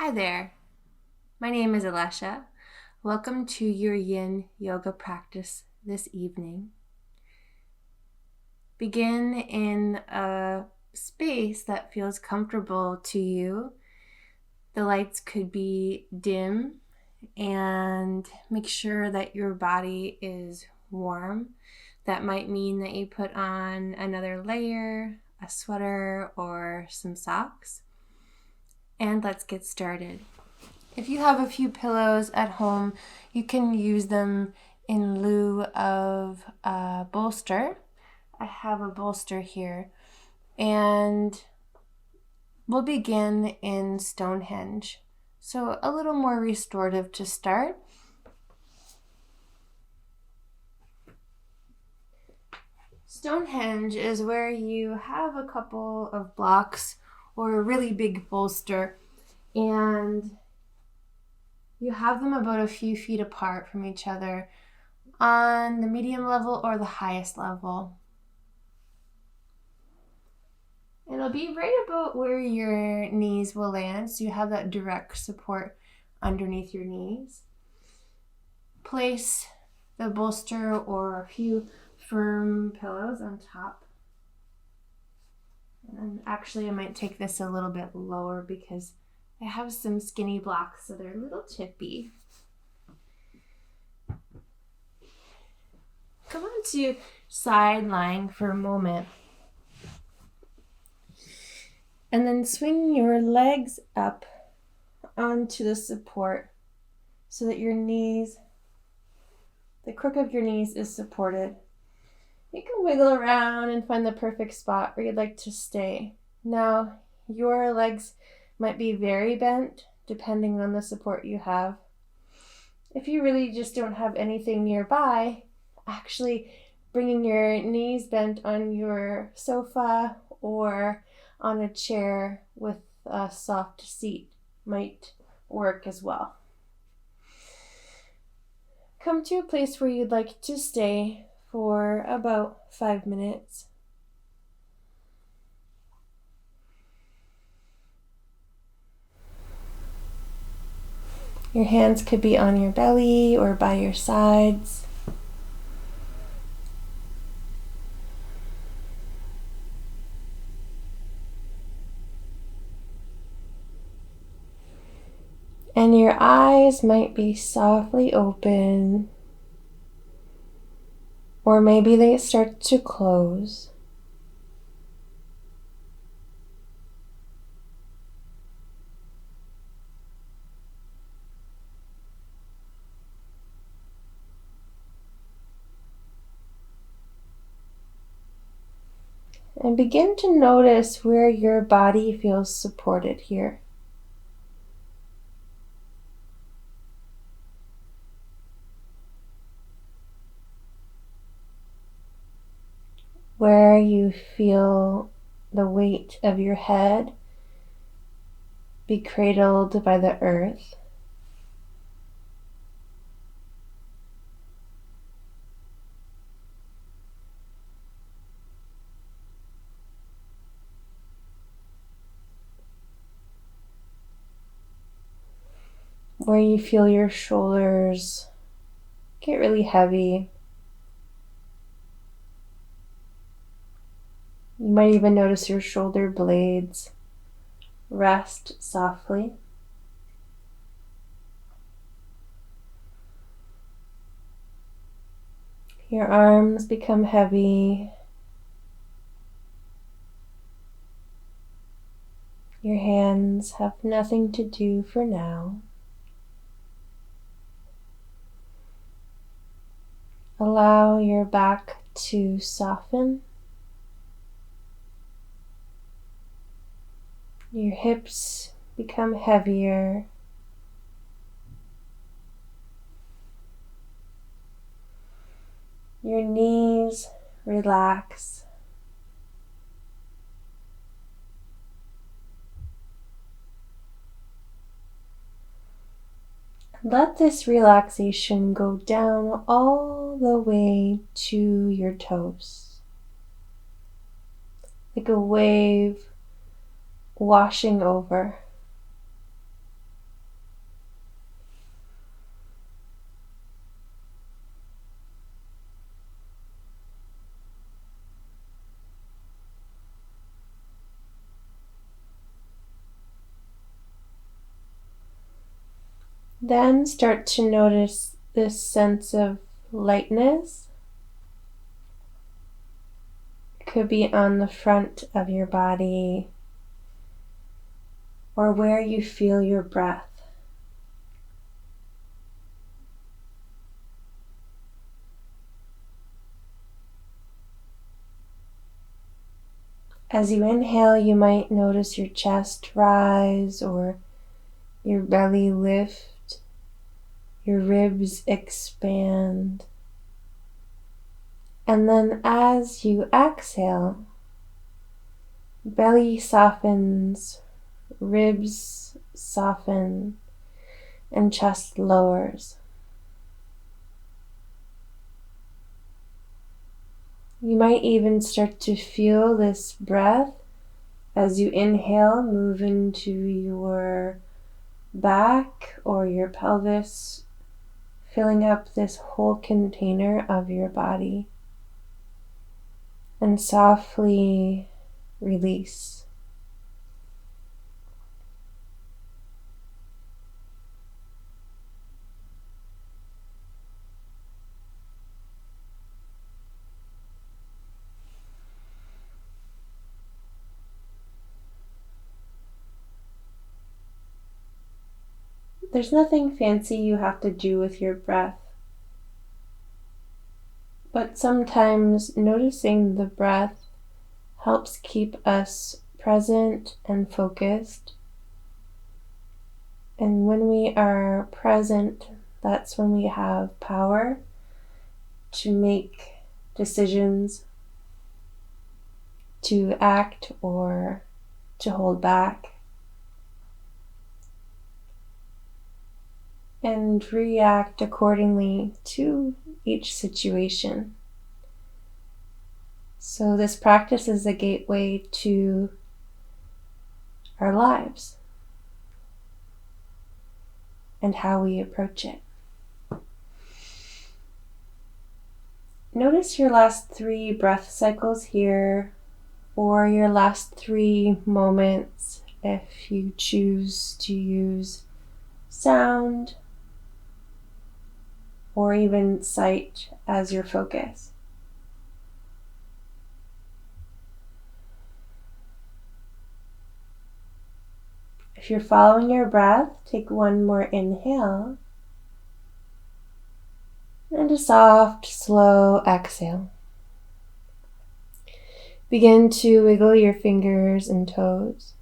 Hi there, my name is Alesha. Welcome to your yin yoga practice this evening. Begin in a space that feels comfortable to you. The lights could be dim, and make sure that your body is warm. That might mean that you put on another layer, a sweater, or some socks. And let's get started. If you have a few pillows at home, you can use them in lieu of a bolster. I have a bolster here, and we'll begin in Stonehenge. So a little more restorative to start. Stonehenge is where you have a couple of blocks or a really big bolster, and you have them about a few feet apart from each other on the medium level or the highest level. It'll be right about where your knees will land, so you have that direct support underneath your knees. Place the bolster or a few firm pillows on top. And actually, I might take this a little bit lower because I have some skinny blocks, so they're a little tippy. Come on to sideline for a moment. And then swing your legs up onto the support so that your knees, the crook of your knees is supported. You can wiggle around and find the perfect spot where you'd like to stay. Now, your legs might be very bent depending on the support you have. If you really just don't have anything nearby, actually bringing your knees bent on your sofa or on a chair with a soft seat might work as well. Come to a place where you'd like to stay for about 5 minutes. Your hands could be on your belly or by your sides. And your eyes might be softly open, or maybe they start to close. And begin to notice where your body feels supported here. Where you feel the weight of your head be cradled by the earth. Where you feel your shoulders get really heavy. You might even notice your shoulder blades rest softly. Your arms become heavy. Your hands have nothing to do for now. Allow your back to soften. Your hips become heavier. Your knees relax. Let this relaxation go down all the way to your toes, like a wave washing over. Then start to notice this sense of lightness. It could be on the front of your body or where you feel your breath. As you inhale, you might notice your chest rise or your belly lift, your ribs expand. And then as you exhale, belly softens, ribs soften, and chest lowers. You might even start to feel this breath as you inhale move into your back or your pelvis, filling up this whole container of your body, and softly release. There's nothing fancy you have to do with your breath, but sometimes noticing the breath helps keep us present and focused. And when we are present, that's when we have power to make decisions, to act or to hold back, and react accordingly to each situation. So this practice is a gateway to our lives and how we approach it. Notice your last 3 breath cycles here, or your last 3 moments if you choose to use sound or even sight as your focus. If you're following your breath, take one more inhale and a soft, slow exhale. Begin to wiggle your fingers and toes.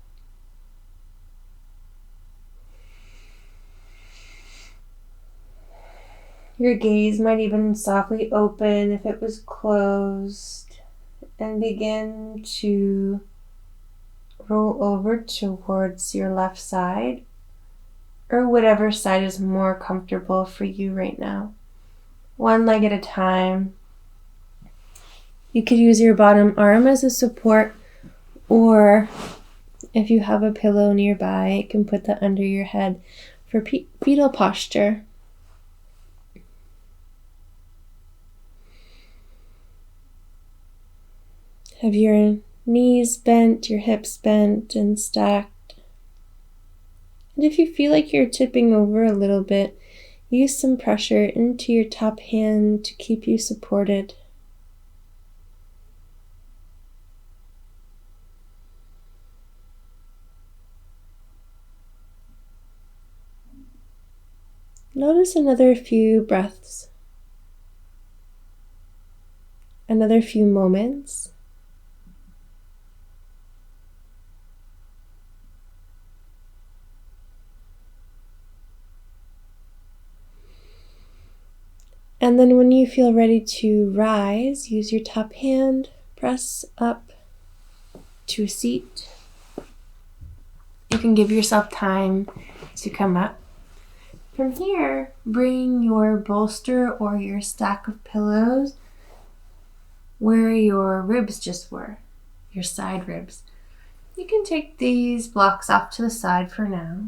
Your gaze might even softly open if it was closed, and begin to roll over towards your left side, or whatever side is more comfortable for you right now. One leg at a time. You could use your bottom arm as a support, or if you have a pillow nearby, you can put that under your head for fetal posture. Have your knees bent, your hips bent and stacked. And if you feel like you're tipping over a little bit, use some pressure into your top hand to keep you supported. Notice another few breaths, another few moments. And then when you feel ready to rise, use your top hand, press up to a seat. You can give yourself time to come up. From here, bring your bolster or your stack of pillows where your ribs just were, your side ribs. You can take these blocks off to the side for now.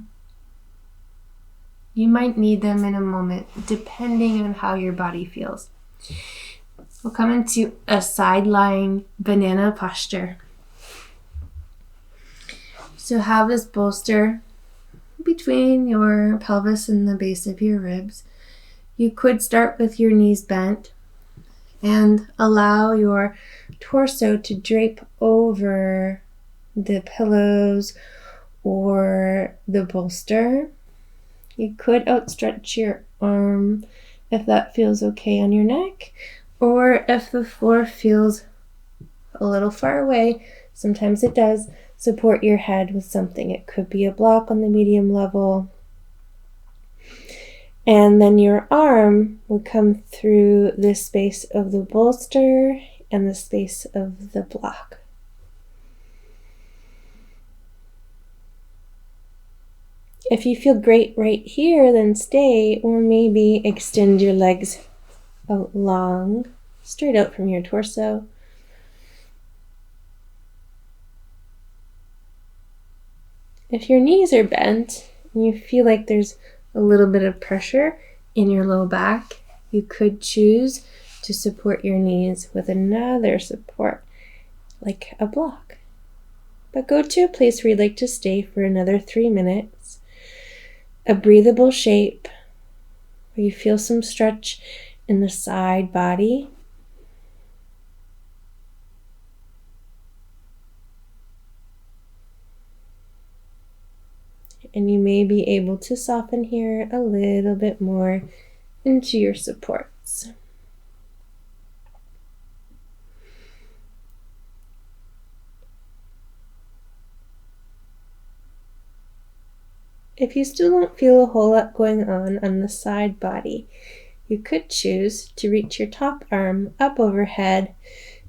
You might need them in a moment, depending on how your body feels. We'll come into a sideline banana posture. So have this bolster between your pelvis and the base of your ribs. You could start with your knees bent and allow your torso to drape over the pillows or the bolster. You could outstretch your arm if that feels okay on your neck, or if the floor feels a little far away, sometimes it does, support your head with something. It could be a block on the medium level. And then your arm would come through the space of the bolster and the space of the block. If you feel great right here, then stay, or maybe extend your legs out long, straight out from your torso. If your knees are bent and you feel like there's a little bit of pressure in your low back, you could choose to support your knees with another support, like a block. But go to a place where you'd like to stay for another 3 minutes. A breathable shape where you feel some stretch in the side body. And you may be able to soften here a little bit more into your supports. If you still don't feel a whole lot going on the side body, you could choose to reach your top arm up overhead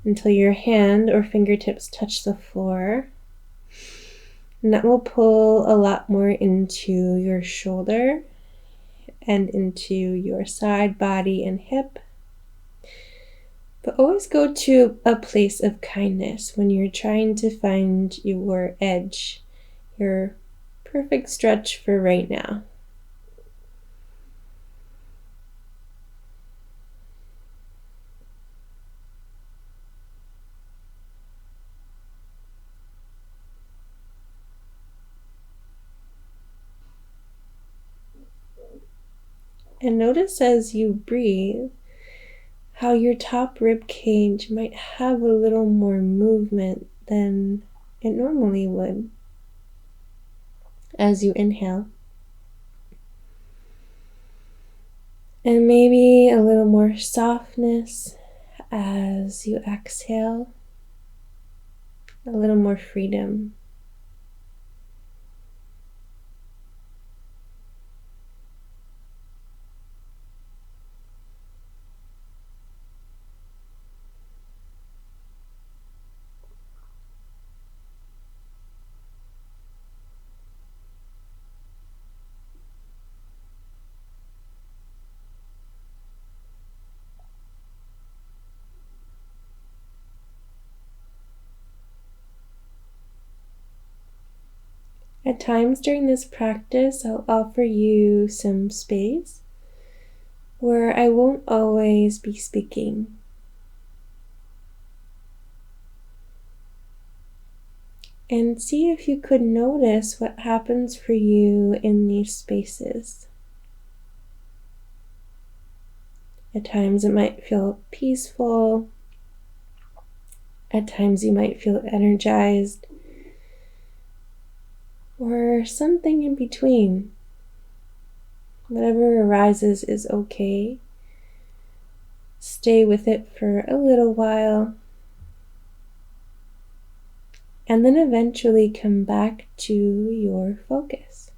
until your hand or fingertips touch the floor. And that will pull a lot more into your shoulder and into your side body and hip. But always go to a place of kindness when you're trying to find your edge, your perfect stretch for right now. And notice as you breathe how your top rib cage might have a little more movement than it normally would as you inhale. And maybe a little more softness as you exhale, a little more freedom. At times during this practice, I'll offer you some space where I won't always be speaking. And see if you could notice what happens for you in these spaces. At times it might feel peaceful. At times you might feel energized. Or something in between. Whatever arises is okay. Stay with it for a little while. And then eventually come back to your focus.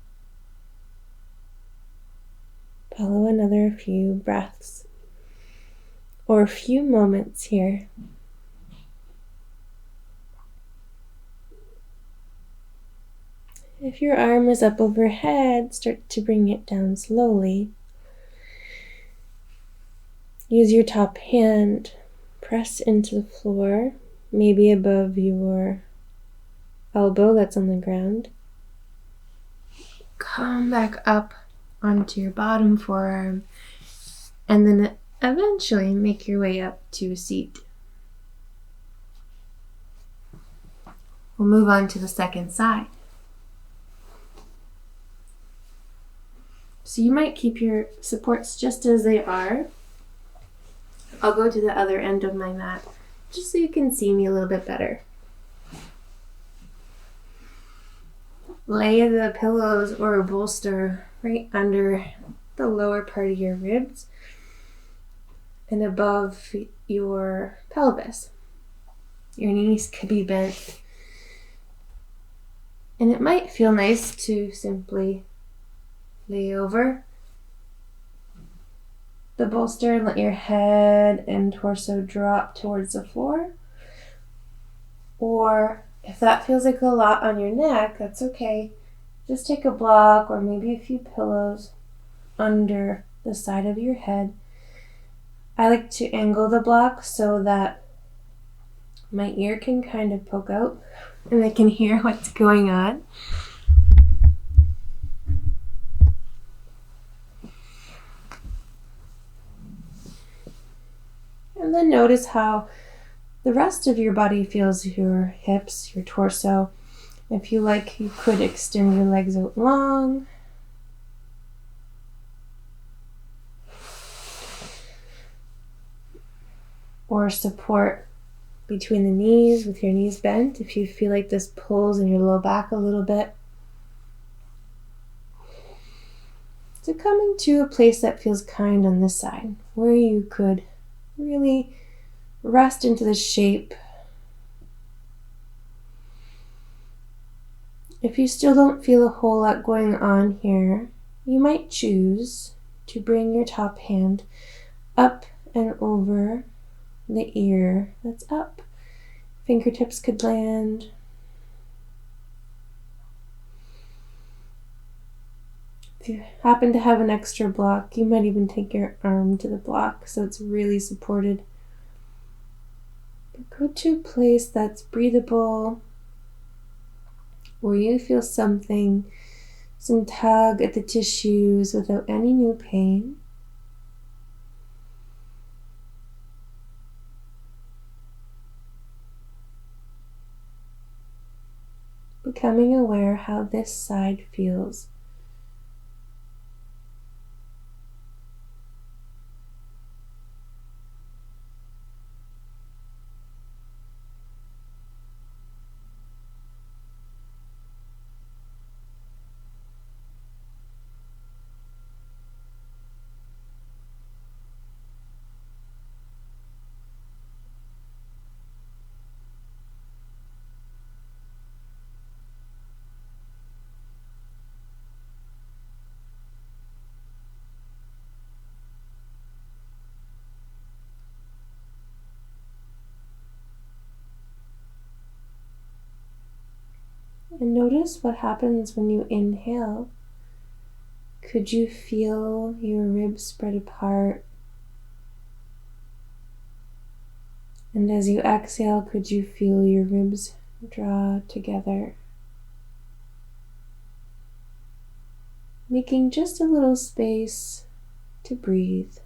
Follow another few breaths or a few moments here. If your arm is up overhead, start to bring it down slowly. Use your top hand, press into the floor, maybe above your elbow that's on the ground. Come back up onto your bottom forearm, and then eventually make your way up to a seat. We'll move on to the second side. So you might keep your supports just as they are. I'll go to the other end of my mat just so you can see me a little bit better. Lay the pillows or a bolster right under the lower part of your ribs and above your pelvis. Your knees could be bent. And it might feel nice to simply lay over the bolster and let your head and torso drop towards the floor. Or if that feels like a lot on your neck, that's okay. Just take a block or maybe a few pillows under the side of your head. I like to angle the block so that my ear can kind of poke out and I can hear what's going on. And then notice how the rest of your body feels, your hips, your torso. If you like, you could extend your legs out long. Or support between the knees with your knees bent if you feel like this pulls in your low back a little bit. So coming to a place that feels kind on this side, where you could really rest into the shape. If you still don't feel a whole lot going on here, you might choose to bring your top hand up and over the ear that's up. Fingertips could land. If you happen to have an extra block, you might even take your arm to the block so it's really supported. But go to a place that's breathable, where you feel something, some tug at the tissues without any new pain. Becoming aware how this side feels. And notice what happens when you inhale. Could you feel your ribs spread apart? And as you exhale, could you feel your ribs draw together? Making just a little space to breathe.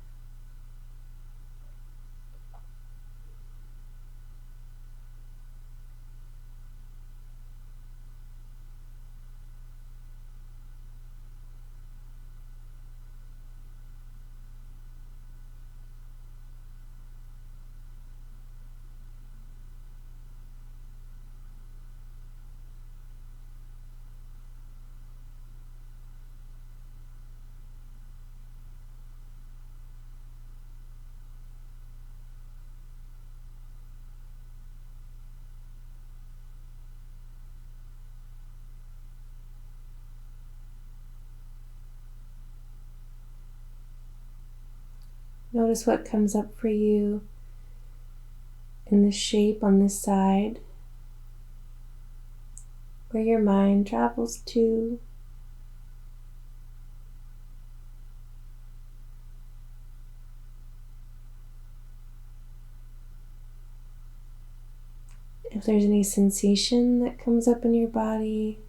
Notice what comes up for you in the shape on this side, where your mind travels to. If there's any sensation that comes up in your body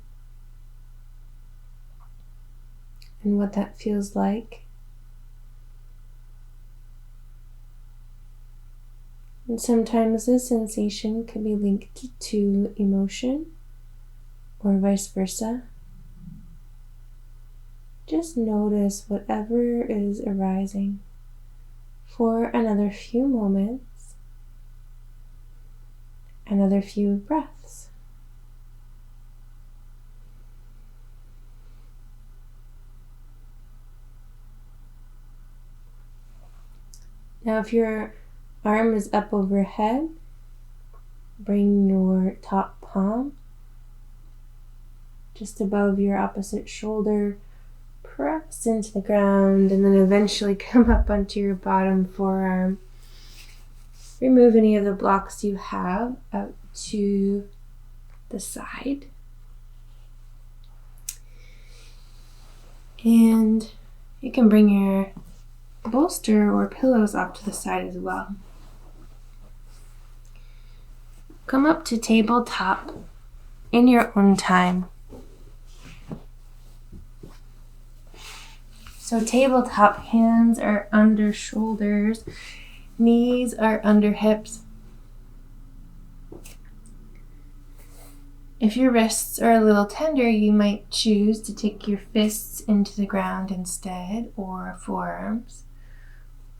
and what that feels like. And sometimes this sensation can be linked to emotion or vice versa. just notice whatever is arising for another few moments, another few breaths. Now, if your arm is up overhead, bring your top palm just above your opposite shoulder, press into the ground, and then eventually come up onto your bottom forearm. Remove any of the blocks you have out to the side. And you can bring your bolster or pillows up to the side as well. Come up to tabletop in your own time. So tabletop, hands are under shoulders, knees are under hips. If your wrists are a little tender, you might choose to take your fists into the ground instead, or forearms.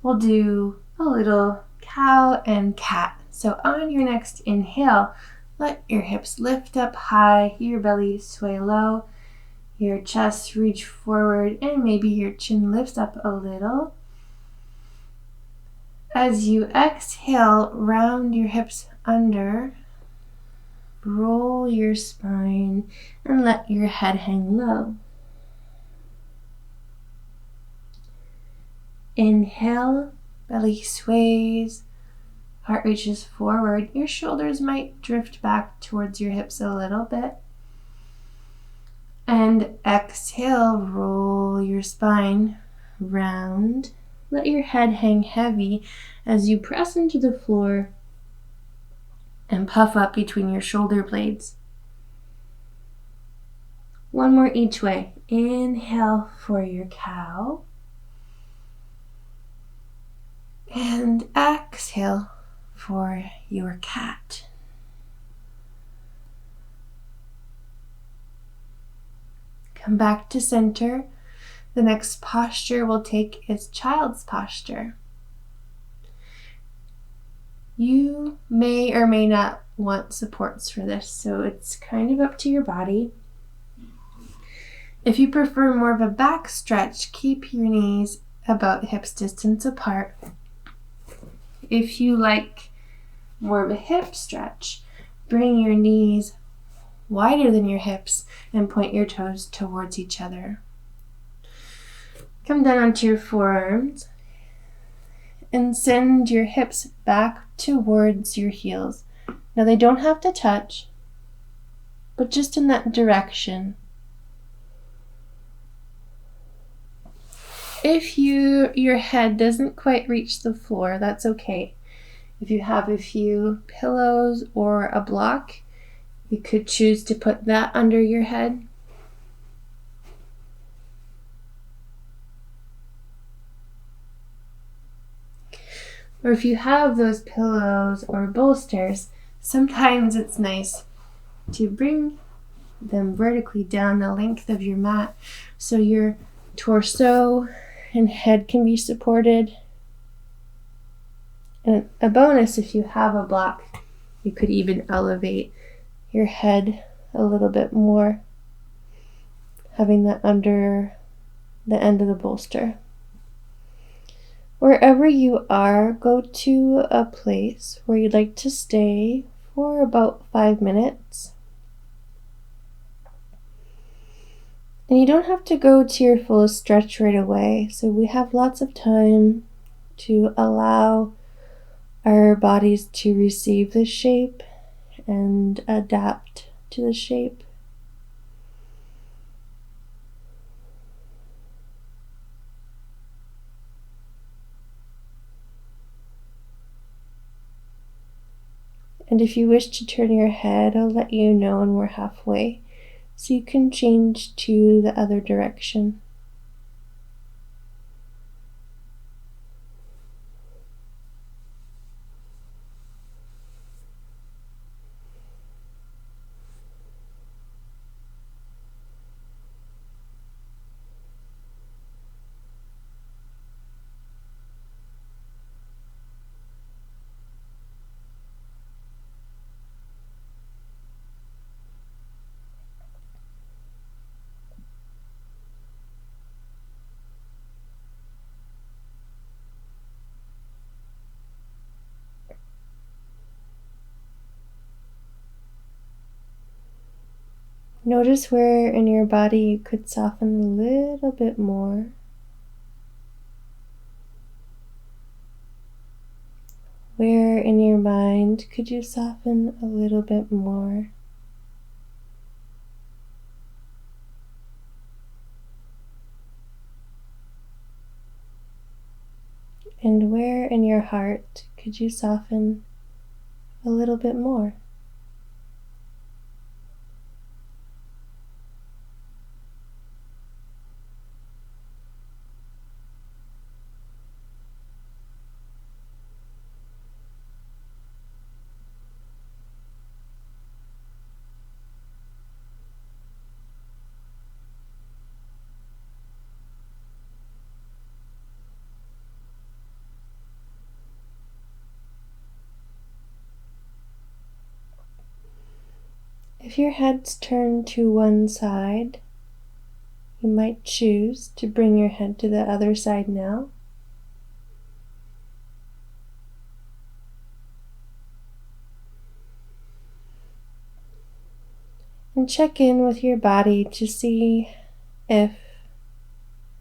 We'll do a little cow and cat. So on your next inhale, let your hips lift up high, your belly sway low, your chest reach forward, and maybe your chin lifts up a little. As you exhale, round your hips under, roll your spine, and let your head hang low. Inhale, belly sways, heart reaches forward. Your shoulders might drift back towards your hips a little bit. And exhale, roll your spine round. Let your head hang heavy as you press into the floor and puff up between your shoulder blades. One more each way. Inhale for your cow. And exhale for your cat. Come back to center. The next posture we'll take is child's posture. You may or may not want supports for this, so it's kind of up to your body. If you prefer more of a back stretch, keep your knees about hips distance apart. If you like more of a hip stretch, bring your knees wider than your hips and point your toes towards each other. Come down onto your forearms and send your hips back towards your heels. Now they don't have to touch, but just in that direction. If your head doesn't quite reach the floor, that's okay. If you have a few pillows or a block, you could choose to put that under your head. Or if you have those pillows or bolsters, sometimes it's nice to bring them vertically down the length of your mat so your torso and head can be supported. And a bonus, if you have a block, you could even elevate your head a little bit more, having that under the end of the bolster. Wherever you are, go to a place where you'd like to stay for about 5 minutes. And you don't have to go to your fullest stretch right away, so we have lots of time to allow our bodies to receive the shape and adapt to the shape. And if you wish to turn your head, I'll let you know when we're halfway, so you can change to the other direction. Notice where in your body you could soften a little bit more. Where in your mind could you soften a little bit more? And where in your heart could you soften a little bit more? If your head's turned to one side, you might choose to bring your head to the other side now. And check in with your body to see if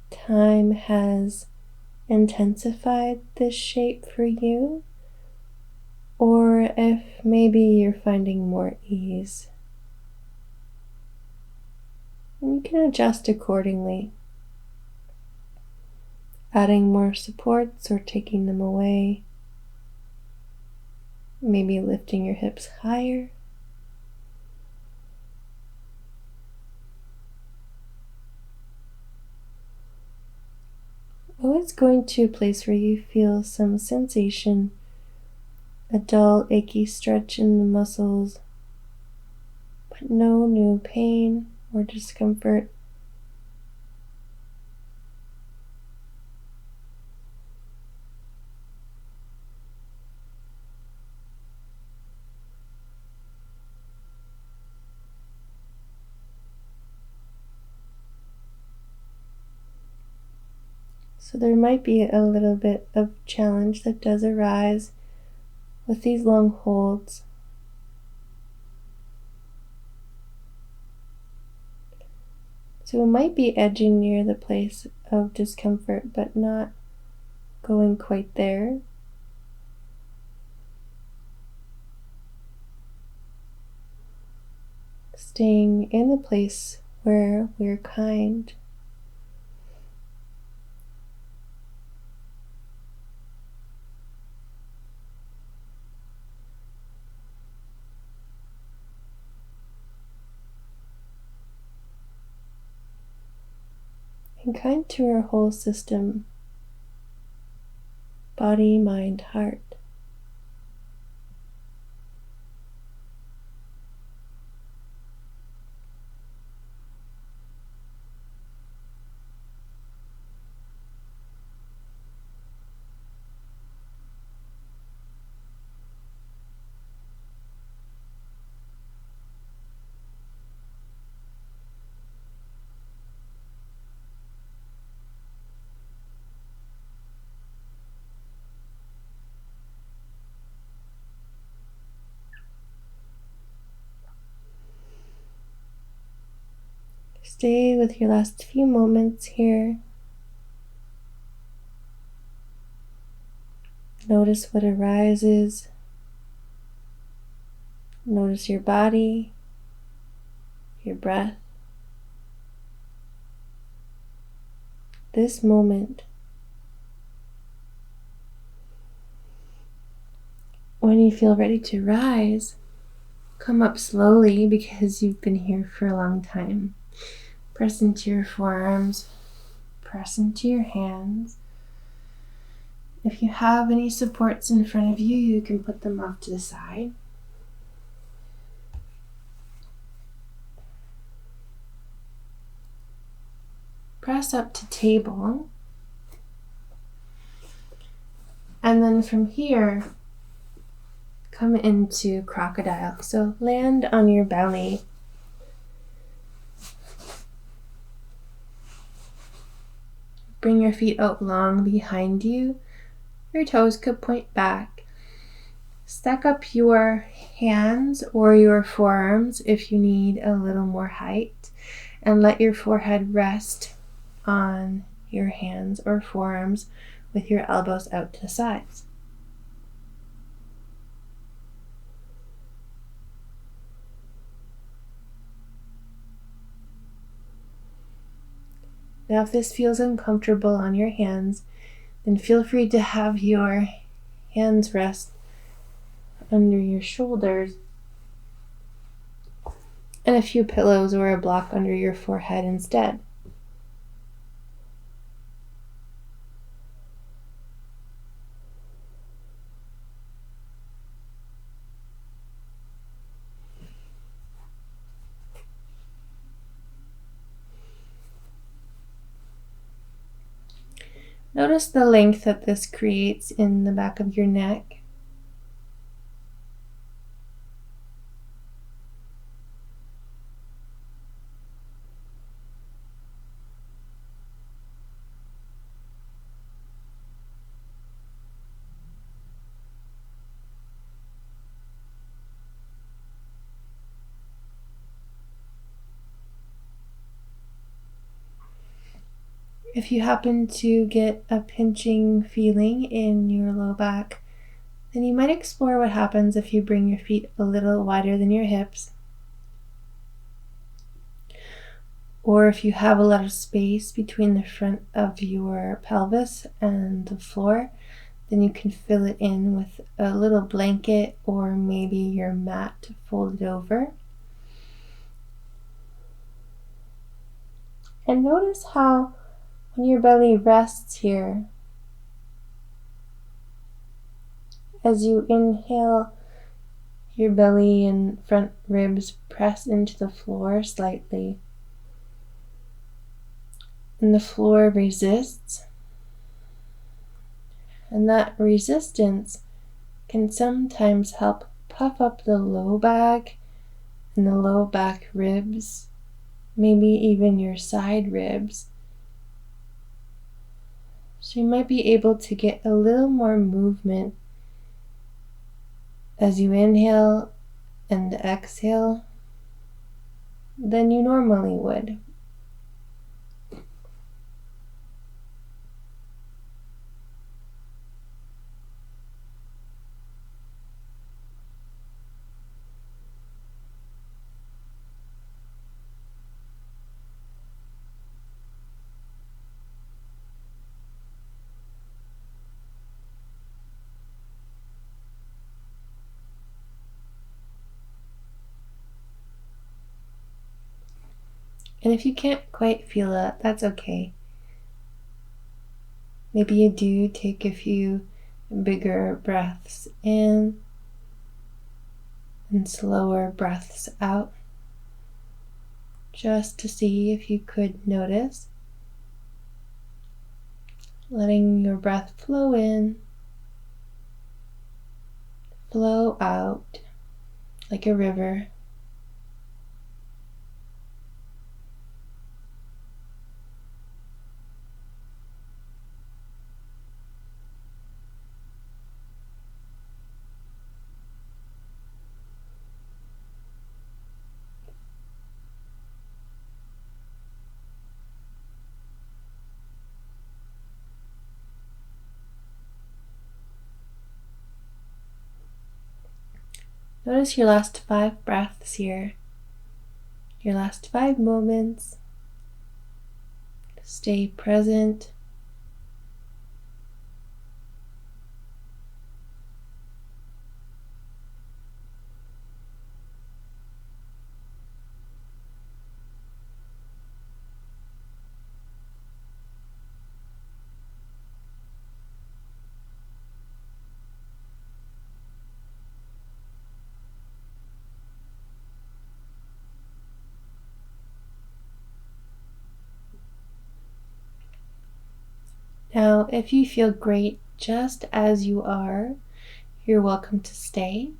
time has intensified this shape for you, or if maybe you're finding more ease. And you can adjust accordingly, adding more supports or taking them away, maybe lifting your hips higher. Always going to a place where you feel some sensation, a dull, achy stretch in the muscles, but no new pain or discomfort. So there might be a little bit of challenge that does arise with these long holds. So it might be edging near the place of discomfort, but not going quite there. Staying in the place where we're kind. And kind to our whole system, body, mind, heart. Stay with your last few moments here. Notice what arises. Notice your body, your breath. This moment. When you feel ready to rise, come up slowly because you've been here for a long time. Press into your forearms, press into your hands. If you have any supports in front of you, you can put them off to the side. Press up to table. And then from here, come into crocodile. So land on your belly. Bring your feet out long behind you. Your toes could point back. Stack up your hands or your forearms if you need a little more height, and let your forehead rest on your hands or forearms with your elbows out to the sides. Now, if this feels uncomfortable on your hands, then feel free to have your hands rest under your shoulders and a few pillows or a block under your forehead instead. Notice the length that this creates in the back of your neck. If you happen to get a pinching feeling in your low back, then you might explore what happens if you bring your feet a little wider than your hips. Or if you have a lot of space between the front of your pelvis and the floor, then you can fill it in with a little blanket or maybe your mat folded over. And notice how when your belly rests here, as you inhale, your belly and front ribs press into the floor slightly, and the floor resists, and that resistance can sometimes help puff up the low back and the low back ribs, maybe even your side ribs. So you might be able to get a little more movement as you inhale and exhale than you normally would. And if you can't quite feel it, that's okay. Maybe you do take a few bigger breaths in and slower breaths out, just to see if you could notice. Letting your breath flow in, flow out like a river. Notice your last 5 breaths here, your last 5 moments. Stay present. Now, if you feel great just as you are, you're welcome to stay.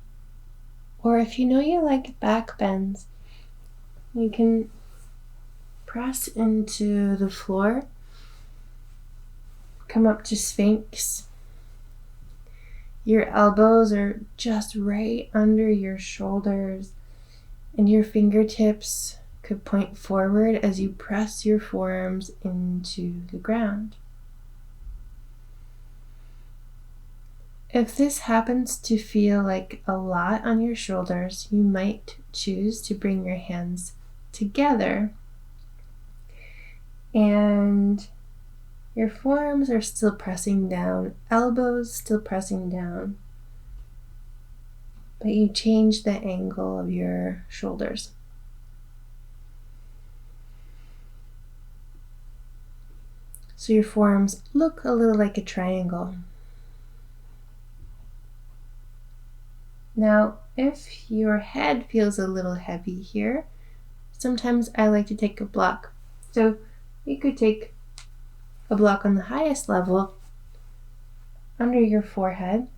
Or if you know you like back bends, you can press into the floor, come up to Sphinx, Your elbows are just right under your shoulders, and your fingertips could point forward as you press your forearms into the ground. If this happens to feel like a lot on your shoulders, you might choose to bring your hands together, and your forearms are still pressing down, elbows still pressing down, but you change the angle of your shoulders. So your forearms look a little like a triangle. Now, if your head feels a little heavy here, sometimes I like to take a block. So you could take a block on the highest level under your forehead.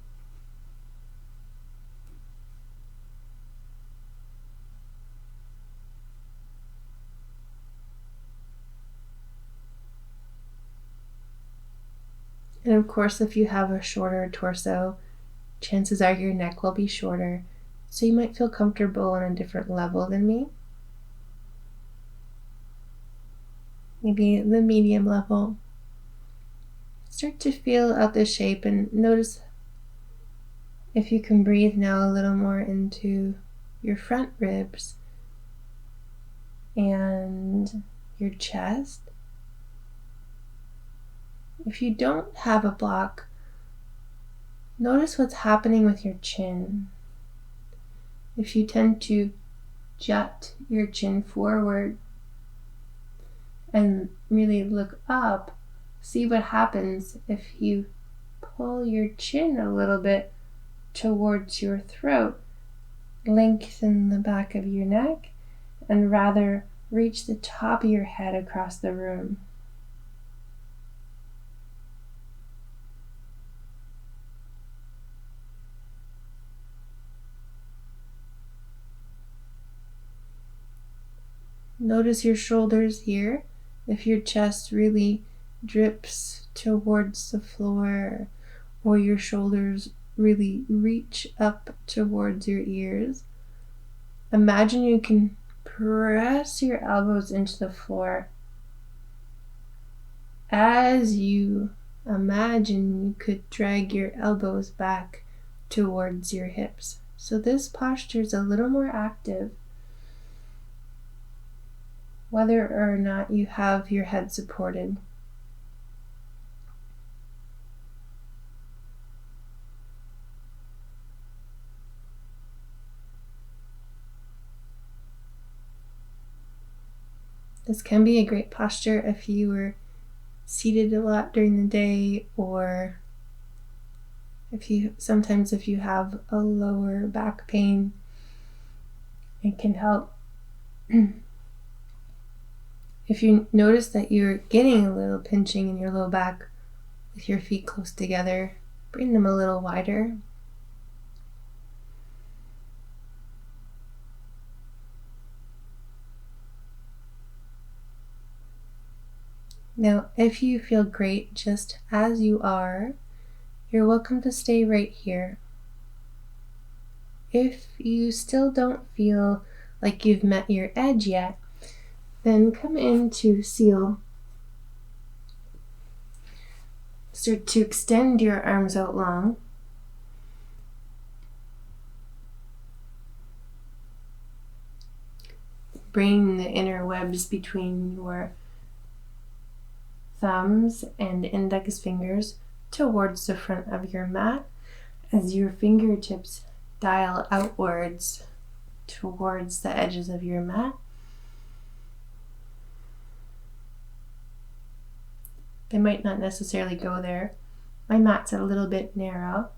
And of course, if you have a shorter torso, chances are your neck will be shorter, so you might feel comfortable on a different level than me. Maybe the medium level. Start to feel out the shape and notice if you can breathe now a little more into your front ribs and your chest. If you don't have a block, notice what's happening with your chin. If you tend to jut your chin forward and really look up, see what happens if you pull your chin a little bit towards your throat, lengthen the back of your neck, and rather reach the top of your head across the room. Notice your shoulders here. If your chest really drips towards the floor, or your shoulders really reach up towards your ears, imagine you can press your elbows into the floor. As you imagine, you could drag your elbows back towards your hips. So this posture is a little more active, whether or not you have your head supported. This can be a great posture if you were seated a lot during the day, or if you have a lower back pain, it can help. If you notice that you're getting a little pinching in your low back with your feet close together, bring them a little wider. Now, if you feel great just as you are, you're welcome to stay right here. If you still don't feel like you've met your edge yet, then come into seal. Start to extend your arms out long. Bring the inner webs between your thumbs and index fingers towards the front of your mat as your fingertips dial outwards towards the edges of your mat. They might not necessarily go there. My mat's a little bit narrow.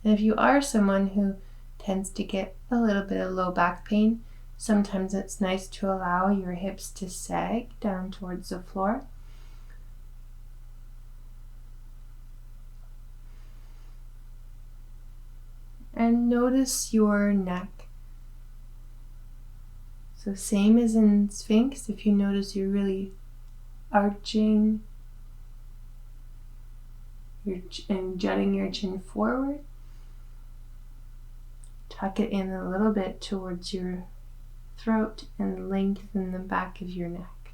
And if you are someone who tends to get a little bit of low back pain, sometimes it's nice to allow your hips to sag down towards the floor. And notice your neck. So same as in Sphinx, if you notice you're really arching and jutting your chin forward. Tuck it in a little bit towards your throat and lengthen the back of your neck.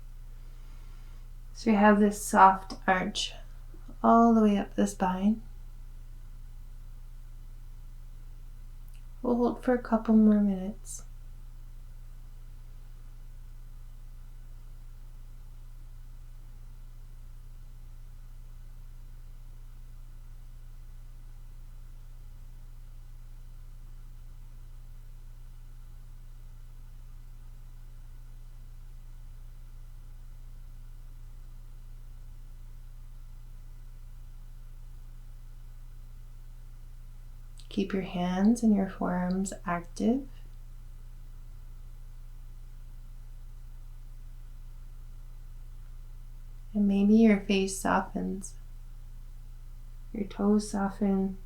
So you have this soft arch all the way up the spine. We'll hold for a couple more minutes. Keep your hands and your forearms active. And maybe your face softens. Your toes soften.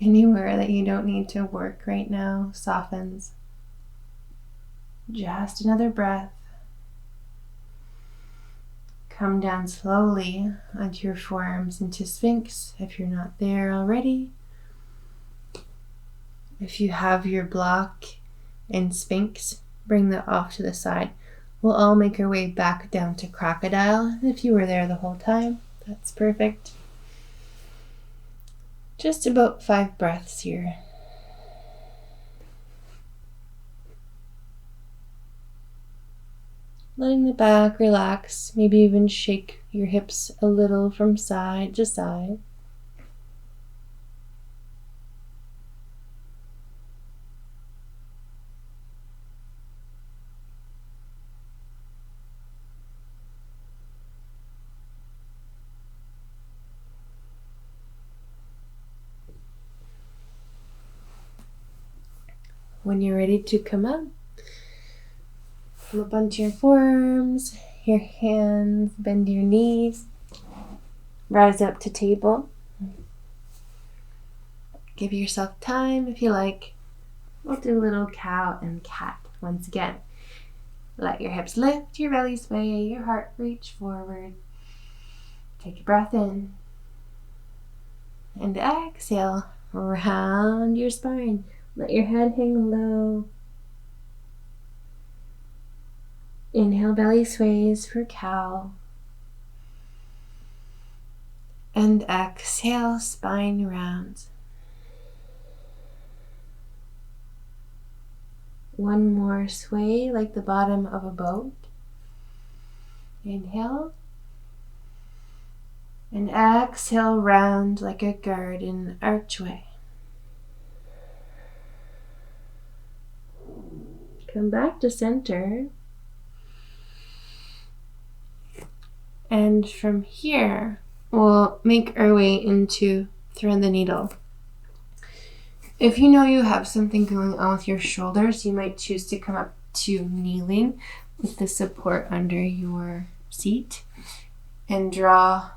Anywhere that you don't need to work right now softens. Just another breath. Come down slowly onto your forearms into Sphinx if you're not there already. If you have your block in Sphinx, bring that off to the side. We'll all make our way back down to Crocodile. If you were there the whole time, that's perfect. Just about 5 breaths here. Letting the back relax, maybe even shake your hips a little from side to side. When you're ready to come up, flip onto your forearms, your hands, bend your knees, rise up to table. Give yourself time if you like. We'll do a little cow and cat once again. Let your hips lift, your belly sway, your heart reach forward. Take a breath in. And exhale, round your spine. Let your head hang low. Inhale, belly sways for cow. And exhale, spine rounds. One more sway like the bottom of a boat. Inhale. And exhale, round like a garden archway. Come back to center. And from here, we'll make our way into thread the needle. If you know you have something going on with your shoulders, you might choose to come up to kneeling with the support under your seat and draw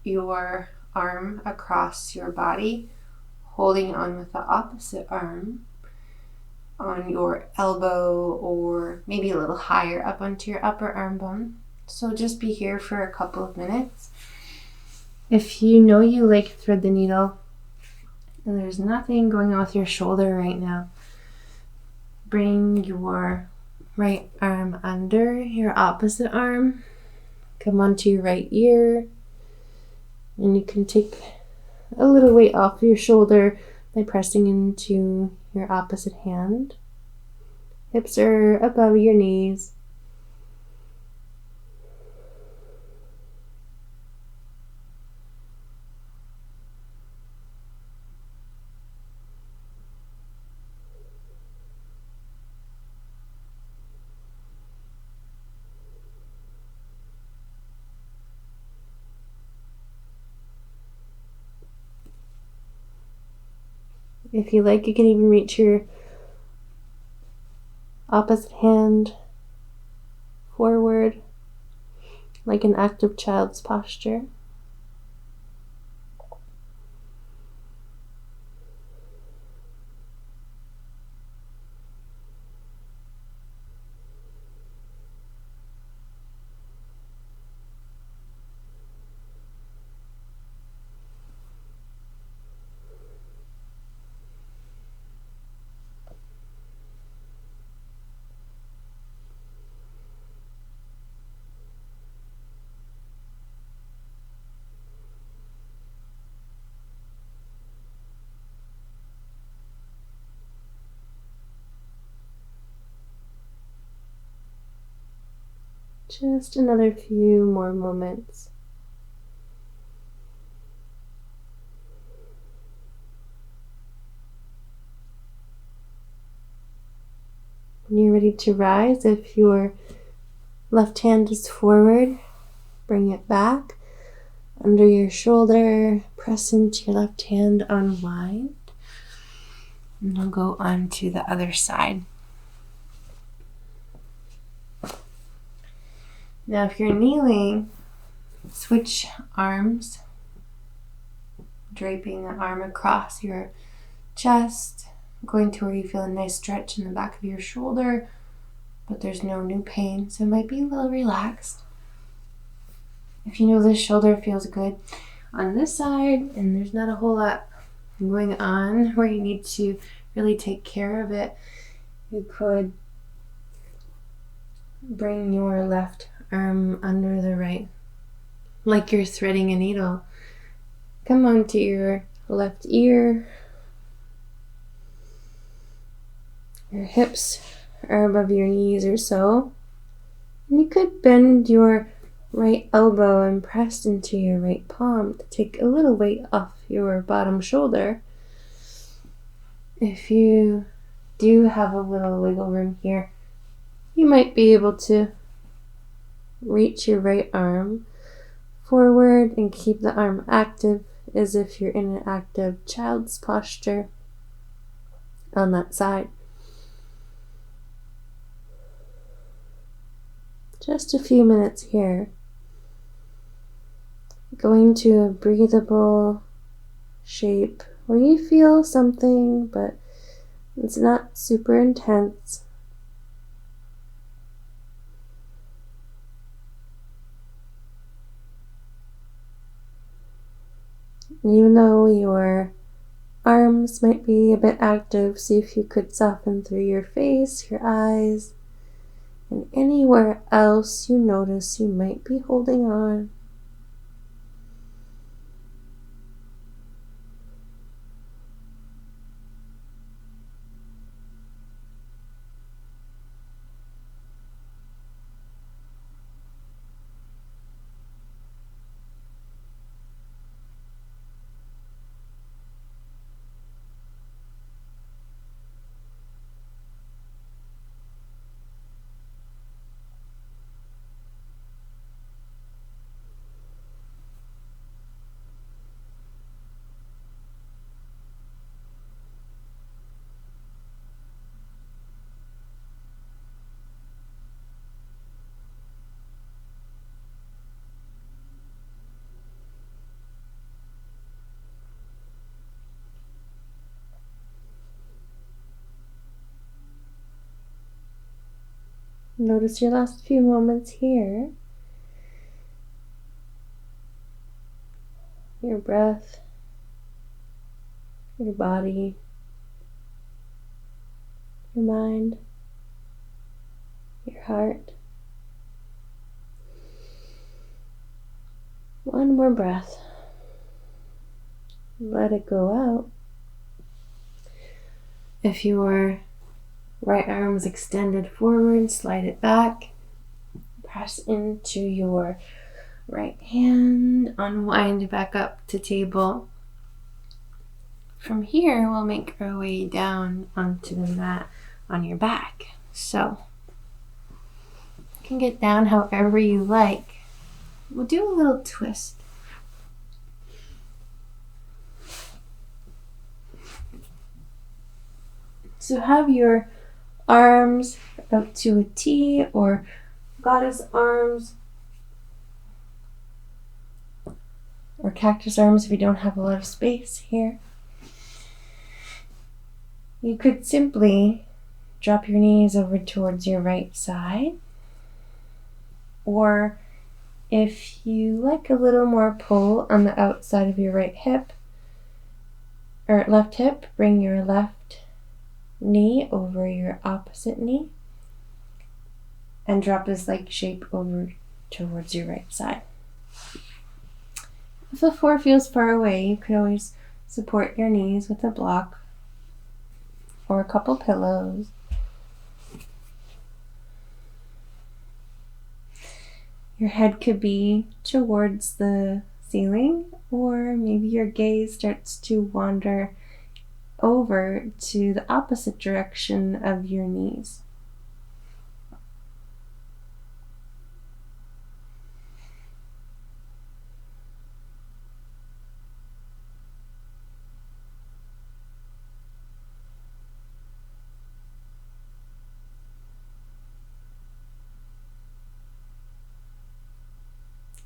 your arm across your body, holding on with the opposite arm on your elbow or maybe a little higher up onto your upper arm bone. So just be here for a couple of minutes. If you know you like thread the needle and there's nothing going on with your shoulder right now, bring your right arm under your opposite arm. Come onto your right ear. And you can take a little weight off your shoulder by pressing into your opposite hand. Hips are above your knees. If you like, you can even reach your opposite hand forward like an active child's posture. Just another few more moments. When you're ready to rise, if your left hand is forward, bring it back under your shoulder, press into your left hand, unwind, and we'll go on to the other side. Now, if you're kneeling, switch arms, draping the arm across your chest, going to where you feel a nice stretch in the back of your shoulder, but there's no new pain, so it might be a little relaxed. If you know this shoulder feels good on this side and there's not a whole lot going on where you need to really take care of it, you could bring your left arm under the right, like you're threading a needle. Come onto your left ear. Your hips are above your knees or so. And you could bend your right elbow and press into your right palm to take a little weight off your bottom shoulder. If you do have a little wiggle room here, you might be able to reach your right arm forward and keep the arm active as if you're in an active child's posture on that side. Just a few minutes here. Going to a breathable shape where you feel something, but it's not super intense. And even though your arms might be a bit active, see if you could soften through your face, your eyes, and anywhere else you notice you might be holding on. Notice your last few moments here. Your breath, your body, your mind, your heart. One more breath. Let it go out. If your right arm is extended forward, slide it back. Press into your right hand, unwind back up to table. From here, we'll make our way down onto the mat on your back. So, you can get down however you like. We'll do a little twist. So have your arms up to a T or goddess arms or cactus arms if you don't have a lot of space here. You could simply drop your knees over towards your right side, or if you like a little more pull on the outside of your right hip or left hip, bring your left knee over your opposite knee and drop this like shape over towards your right side. If the floor feels far away, you could always support your knees with a block or a couple pillows. Your head could be towards the ceiling, or maybe your gaze starts to wander over to the opposite direction of your knees.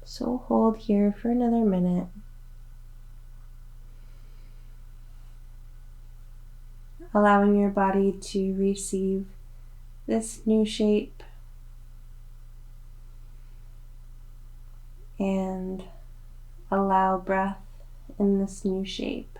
So hold here for another minute. Allowing your body to receive this new shape and allow breath in this new shape.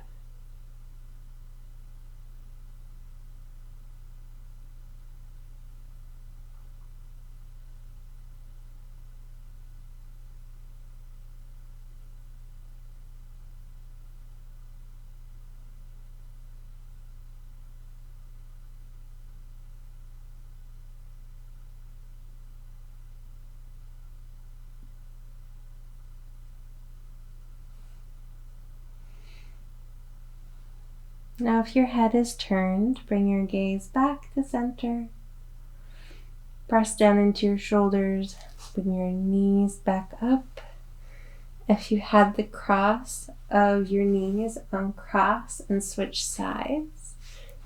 Now, if your head is turned, bring your gaze back to center. Press down into your shoulders, bring your knees back up. If you had the cross of your knees uncross and switch sides,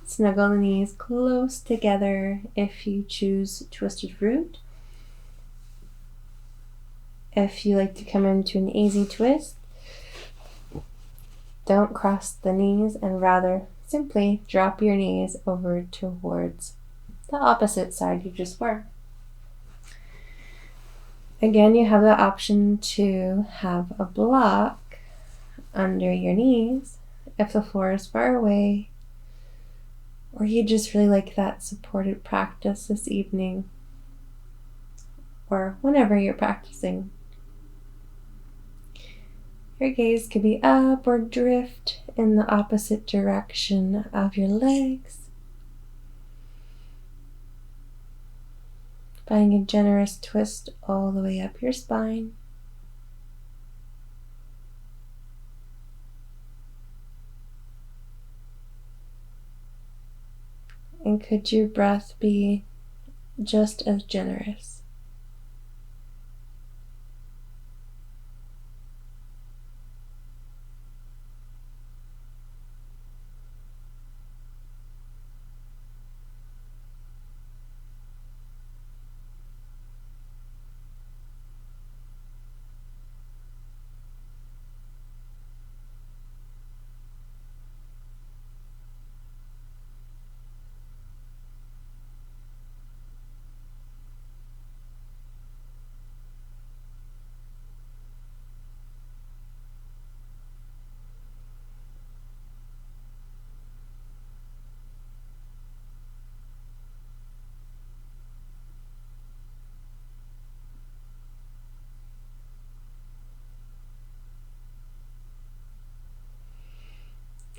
snuggle the knees close together if you choose twisted root. If you like to come into an easy twist, don't cross the knees and rather simply drop your knees over towards the opposite side you just were. Again, you have the option to have a block under your knees if the floor is far away, or you just really like that supported practice this evening, or whenever you're practicing. Your gaze could be up or drift in the opposite direction of your legs. Finding a generous twist all the way up your spine. And could your breath be just as generous?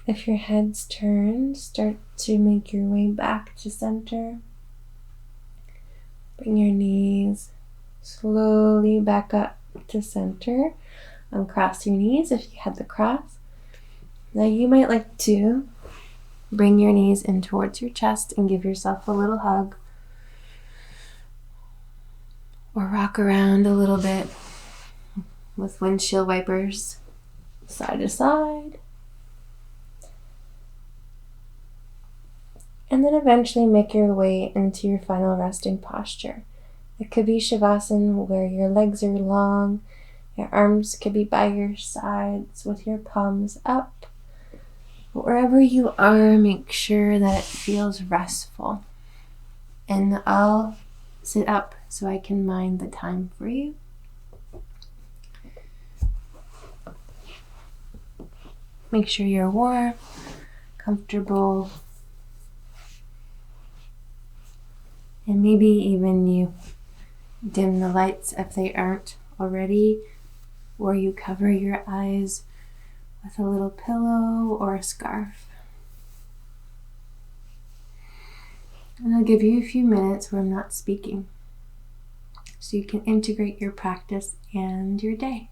If your head's turned, start to make your way back to center. Bring your knees slowly back up to center. Uncross your knees if you had the cross. Now you might like to bring your knees in towards your chest and give yourself a little hug. Or rock around a little bit with windshield wipers side to side. And then eventually make your way into your final resting posture. It could be Shavasana where your legs are long, your arms could be by your sides with your palms up. But wherever you are, make sure that it feels restful. And I'll sit up so I can mind the time for you. Make sure you're warm, comfortable, and maybe even you dim the lights if they aren't already, or you cover your eyes with a little pillow or a scarf. And I'll give you a few minutes where I'm not speaking. so you can integrate your practice and your day.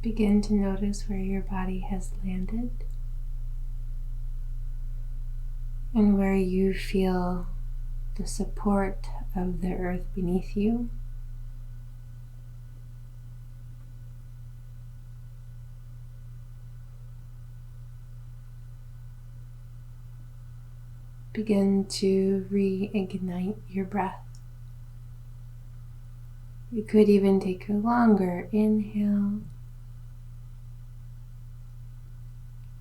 Begin to notice where your body has landed and where you feel the support of the earth beneath you. Begin to reignite your breath. You could even take a longer inhale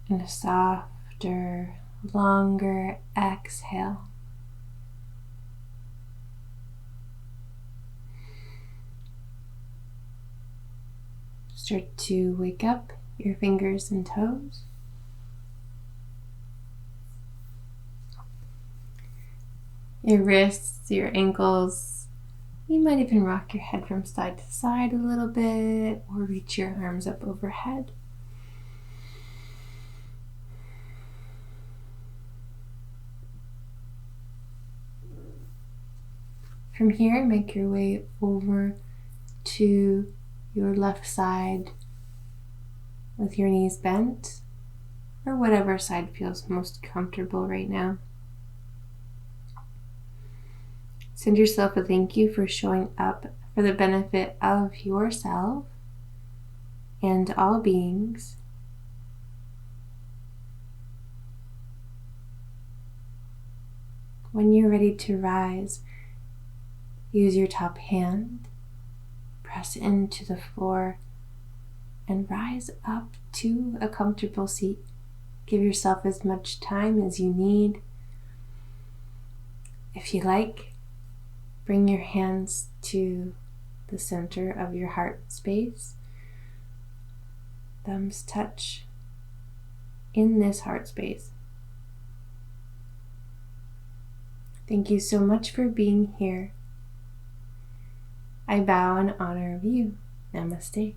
and a softer, longer exhale. Start to wake up your fingers and toes. Your wrists, your ankles, You might even rock your head from side to side a little bit or reach your arms up overhead. From here, make your way over to your left side with your knees bent, or whatever side feels most comfortable right now. Send yourself a thank you for showing up for the benefit of yourself and all beings. When you're ready to rise, use your top hand, press into the floor, and rise up to a comfortable seat. Give yourself as much time as you need. If you like, bring your hands to the center of your heart space. Thumbs touch in this heart space. Thank you so much for being here. I bow in honor of you. Namaste.